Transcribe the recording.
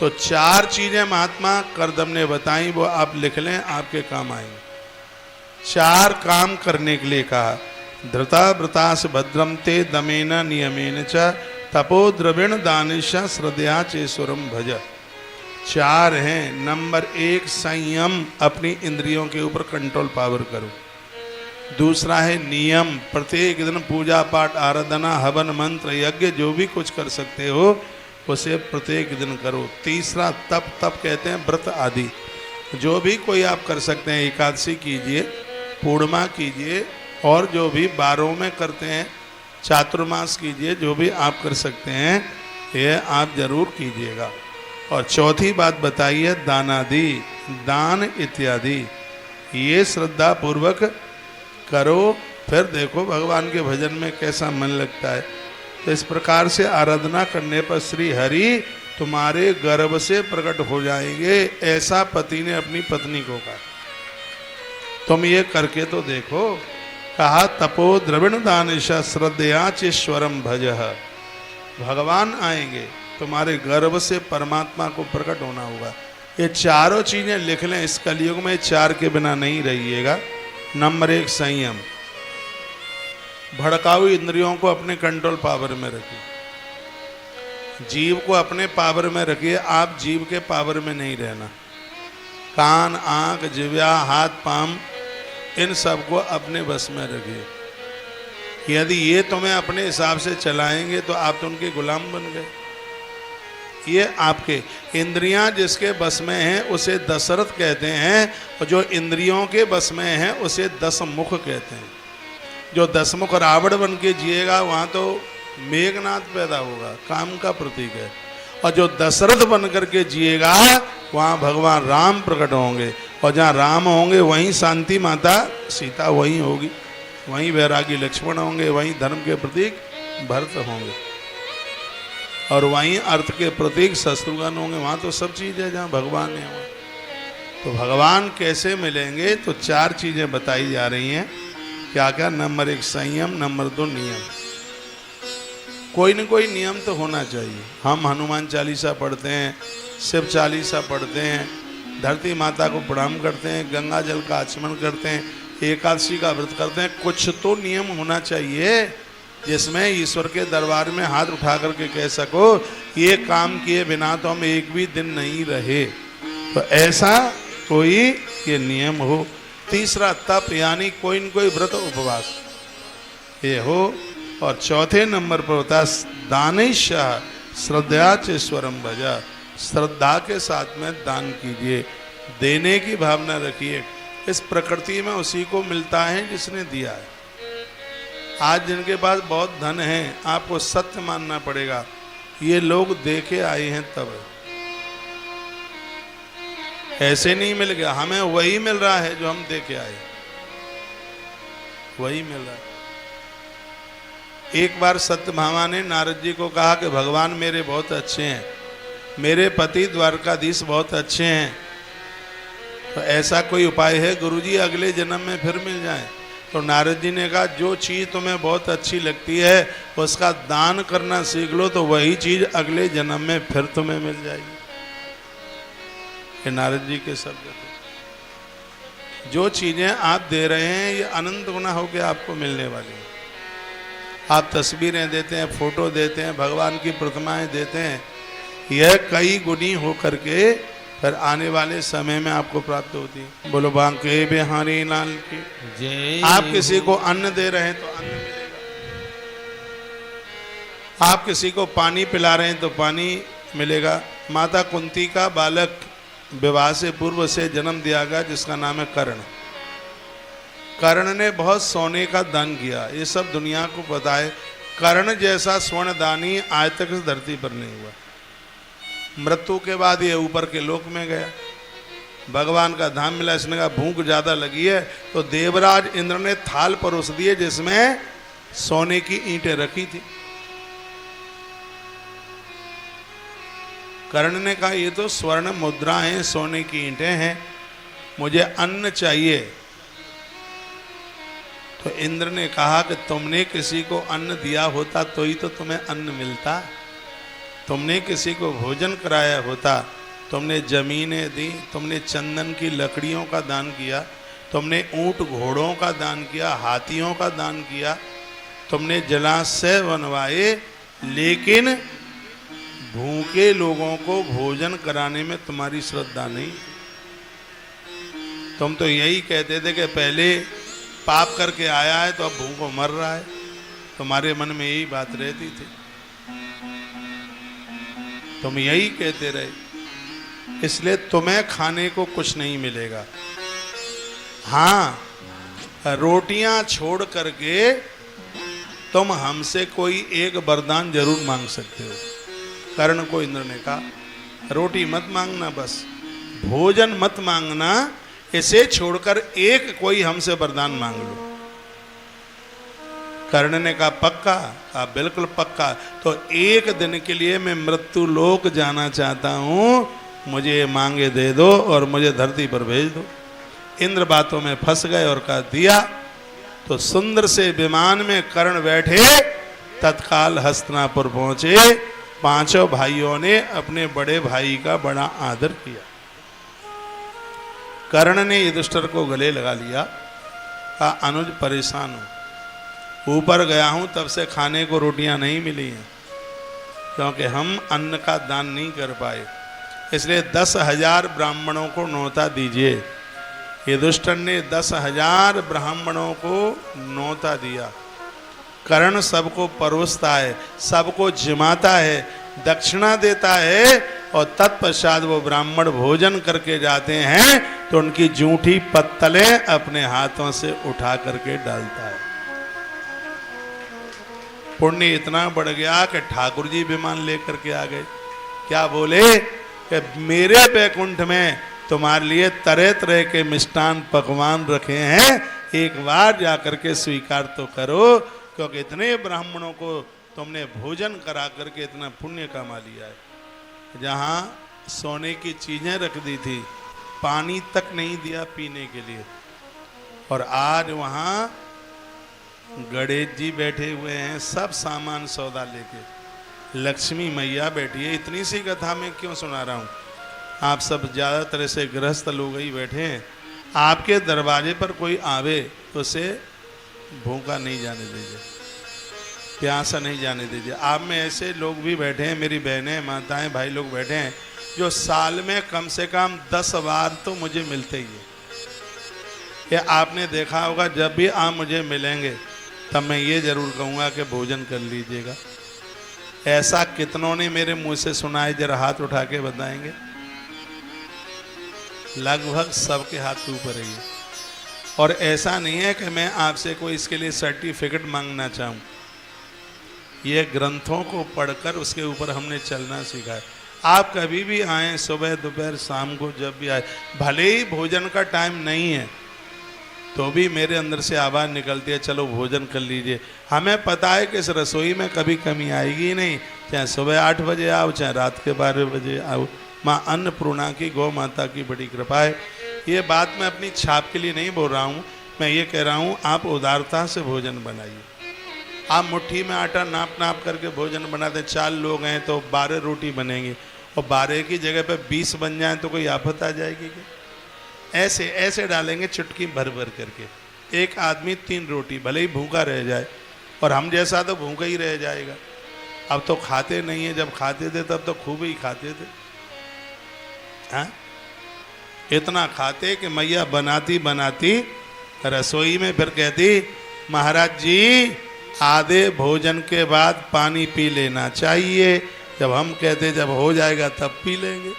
तो चार चीजें महात्मा करदम ने बताई, वो आप लिख लें, आपके काम आएंगे। चार काम करने के लिए कहा। धृता व्रतास भद्रम ते दमेन नियमेन च तपो द्रविण दानिश श्रद्धया चेश्वरम भज। चार हैं। नंबर एक, संयम, अपनी इंद्रियों के ऊपर कंट्रोल पावर करो। दूसरा है नियम, प्रत्येक दिन पूजा पाठ आराधना हवन मंत्र यज्ञ जो भी कुछ कर सकते हो उसे प्रत्येक दिन करो। तीसरा तप, तप कहते हैं व्रत आदि, जो भी कोई आप कर सकते हैं, एकादशी कीजिए, पूर्णिमा कीजिए, और जो भी 12 में करते हैं, चातुर्मास कीजिए, जो भी आप कर सकते हैं ये आप जरूर कीजिएगा। और चौथी बात बताइए दानादि, दान इत्यादि, ये श्रद्धा पूर्वक करो, फिर देखो भगवान के भजन में कैसा मन लगता है। तो इस प्रकार से आराधना करने पर श्री हरि तुम्हारे गर्भ से प्रकट हो जाएंगे, ऐसा पति ने अपनी पत्नी को कहा। तुम ये करके तो देखो। कहा तपो द्रविण दानिश श्रद्धया चेश्वरम भजः। भगवान आएंगे, तुम्हारे गर्भ से परमात्मा को प्रकट होना होगा। ये चारों चीजें लिख लें, इस कलयुग में चार के बिना नहीं रहिएगा। नंबर एक, संयम, भड़काऊ इंद्रियों को अपने कंट्रोल पावर में रखिए। जीव को अपने पावर में रखिए, आप जीव के पावर में नहीं रहना। कान, आंख, जिह्वा, हाथ, पांव, इन सब को अपने बस में रखिए। यदि ये तुम्हें अपने हिसाब से चलाएंगे तो आप तो उनके गुलाम बन गए। ये आपके इंद्रियां जिसके बस में हैं उसे दशरथ कहते हैं, और जो इंद्रियों के बस में हैं उसे दस मुख कहते हैं। जो दसमुख रावण बन के जिएगा वहाँ तो मेघनाथ पैदा होगा, काम का प्रतीक है। और जो दशरथ बन करके जिएगा वहाँ भगवान राम प्रकट होंगे, और जहाँ राम होंगे वहीं शांति माता सीता वहीं होगी, वहीं वैरागी लक्ष्मण होंगे, वहीं धर्म के प्रतीक भरत होंगे, और वहीं अर्थ के प्रतीक शत्रुघ्न होंगे। वहाँ तो सब चीज़ है, जहाँ भगवान है वहाँ। तो भगवान कैसे मिलेंगे, तो चार चीज़ें बताई जा रही हैं। क्या क्या? नंबर एक संयम, नंबर दो नियम। कोई न कोई नियम तो होना चाहिए। हम हनुमान चालीसा पढ़ते हैं, शिव चालीसा पढ़ते हैं, धरती माता को प्रणाम करते हैं, गंगा जल का आचमन करते हैं, एकादशी का व्रत करते हैं। कुछ तो नियम होना चाहिए जिसमें ईश्वर के दरबार में हाथ उठा करके कह सको ये काम किए बिना तो हम एक भी दिन नहीं रहे। तो ऐसा कोई ये नियम हो। तीसरा तप, यानी कोई न कोई व्रत उपवास ये हो। और चौथे नंबर पर होता है दानिश श्रद्धया चेश्वरम भजा। श्रद्धा के साथ में दान कीजिए, देने की भावना रखिए। इस प्रकृति में उसी को मिलता है जिसने दिया है। आज जिनके पास बहुत धन है, आपको सत्य मानना पड़ेगा, ये लोग देके आए हैं तब, ऐसे नहीं मिल गया। हमें वही मिल रहा है जो हम देके आए, वही मिल रहा है। एक बार सत्यभामा ने नारद जी को कहा कि भगवान मेरे बहुत अच्छे हैं, मेरे पति द्वारकाधीश बहुत अच्छे हैं, तो ऐसा कोई उपाय है गुरुजी अगले जन्म में फिर मिल जाए? तो नारद जी ने कहा जो चीज़ तुम्हें बहुत अच्छी लगती है उसका दान करना सीख लो, तो वही चीज़ अगले जन्म में फिर तुम्हें मिल जाएगी। ये नारद जी के शब्द थे। जो चीज़ें आप दे रहे हैं ये अनंत गुना होकर आपको मिलने वाली हैं। आप तस्वीरें देते हैं, फोटो देते हैं, भगवान की प्रतिमाएं देते हैं, यह कई गुनी हो करके फिर आने वाले समय में आपको प्राप्त होती है। बोलो बांके बिहारी लाल की जय। आप किसी को अन्न दे रहे हैं तो अन्न मिलेगा, आप किसी को पानी पिला रहे हैं तो पानी मिलेगा। माता कुंती का बालक विवाह से पूर्व से जन्म दिया गया जिसका नाम है कर्ण। कर्ण ने बहुत सोने का दान किया, ये सब दुनिया को पता है। कर्ण जैसा स्वर्ण दानी आज तक इस धरती पर नहीं हुआ। मृत्यु के बाद ये ऊपर के लोक में गया, भगवान का धाम मिला। इसने कहा भूख ज्यादा लगी है, तो देवराज इंद्र ने थाल परोस दिए जिसमें सोने की ईंटें रखी थी। कर्ण ने कहा ये तो स्वर्ण मुद्रा हैं, सोने की ईंटें हैं, मुझे अन्न चाहिए। तो इंद्र ने कहा कि तुमने किसी को अन्न दिया होता तो ही तो तुम्हें अन्न मिलता। तुमने किसी को भोजन कराया होता, तुमने जमीनें दी, तुमने चंदन की लकड़ियों का दान किया, तुमने ऊंट घोड़ों का दान किया, हाथियों का दान किया, तुमने जलाशय बनवाए, लेकिन भूखे लोगों को भोजन कराने में तुम्हारी श्रद्धा नहीं। तुम तो यही कहते थे कि पहले पाप करके आया है तो अब भूखों मर रहा है। तुम्हारे मन में यही बात रहती थी, तुम यही कहते रहे, इसलिए तुम्हें खाने को कुछ नहीं मिलेगा। हाँ, रोटियां छोड़ करके तुम हमसे कोई एक वरदान जरूर मांग सकते हो। कर्ण को इंद्र ने कहा, रोटी मत मांगना, बस भोजन मत मांगना, इसे छोड़कर एक कोई हमसे वरदान मांग लो। कर्ण ने कहा पक्का? कहा बिल्कुल पक्का। तो एक दिन के लिए मैं मृत्यु लोक जाना चाहता हूं, मुझे मांगे दे दो और मुझे धरती पर भेज दो। इंद्र बातों में फंस गए और कहा दिया। तो सुंदर से विमान में कर्ण बैठे, तत्काल हस्तिनापुर पहुंचे। पांचों भाइयों ने अपने बड़े भाई का बड़ा आदर किया। कर्ण ने युधिष्ठिर को गले लगा लिया, कहा अनुज परेशान हूं, ऊपर गया हूं तब से खाने को रोटियां नहीं मिली हैं, क्योंकि हम अन्न का दान नहीं कर पाए, इसलिए 10,000 ब्राह्मणों को न्योता दीजिए। युधिष्ठिर ने 10,000 ब्राह्मणों को न्योता दिया। कर्ण सबको परोसता है, सबको जिमाता है, दक्षिणा देता है, और तत्पश्चात वो ब्राह्मण भोजन करके जाते हैं तो उनकी जूठी पत्तलें अपने हाथों से उठा करके डालता है। पुण्य इतना बढ़ गया कि ठाकुर जी विमान लेकर के आ गए। क्या बोले कि मेरे बैकुंठ में तुम्हारे लिए तरह तरह के मिष्टान पकवान रखे हैं, एक बार जाकर के स्वीकार तो करो, क्योंकि इतने ब्राह्मणों को तुमने भोजन करा करके इतना पुण्य कमा लिया है। जहाँ सोने की चीजें रख दी थी, पानी तक नहीं दिया पीने के लिए, और आज वहाँ गणेश जी बैठे हुए हैं, सब सामान सौदा लेके, लक्ष्मी मैया बैठी है। इतनी सी कथा मैं क्यों सुना रहा हूँ, आप सब ज़्यादातर से गृहस्थ लोग ही बैठे हैं। आपके दरवाजे पर कोई आवे तो उसे भूखा नहीं जाने दीजिए, प्यासा नहीं जाने दीजिए। आप में ऐसे लोग भी बैठे हैं, मेरी बहनें, माताएं, भाई लोग बैठे हैं, जो साल में कम से कम 10 बार तो मुझे मिलते ही है। ये आपने देखा होगा, जब भी आप मुझे मिलेंगे तब मैं ये जरूर कहूँगा कि भोजन कर लीजिएगा। ऐसा कितनों ने मेरे मुंह से सुना है, जरा हाथ उठा के बताएंगे। लगभग सबके हाथ ऊपर ही है। और ऐसा नहीं है कि मैं आपसे कोई इसके लिए सर्टिफिकेट मांगना चाहूँ, ये ग्रंथों को पढ़कर उसके ऊपर हमने चलना सीखा है। आप कभी भी आएँ, सुबह दोपहर शाम को जब भी आए, भले ही भोजन का टाइम नहीं है तो भी मेरे अंदर से आवाज़ निकलती है, चलो भोजन कर लीजिए। हमें पता है कि इस रसोई में कभी कमी आएगी ही नहीं, चाहे सुबह 8 बजे आओ, चाहे रात के 12 बजे आओ। माँ अन्नपूर्णा की, गौ माता की बड़ी कृपा है। ये बात मैं अपनी छाप के लिए नहीं बोल रहा हूँ, मैं ये कह रहा हूँ आप उदारता से भोजन बनाइए। आप मुट्ठी में आटा नाप नाप करके भोजन बनाते हैं, 4 लोग हैं तो 12 रोटी बनेंगी, और 12 की जगह पे 20 बन जाए तो कोई आफत आ जाएगी क्या? ऐसे ऐसे डालेंगे चुटकी भर भर करके। एक आदमी 3 रोटी, भले ही भूखा रह जाए, और हम जैसा तो भूखा ही रह जाएगा। अब तो खाते नहीं है, जब खाते थे तब तो खूब ही खाते थे। हाँ, इतना खाते कि मैया बनाती बनाती रसोई में फिर कहती, महाराज जी आधे भोजन के बाद पानी पी लेना चाहिए। जब हम कहते जब हो जाएगा तब पी लेंगे।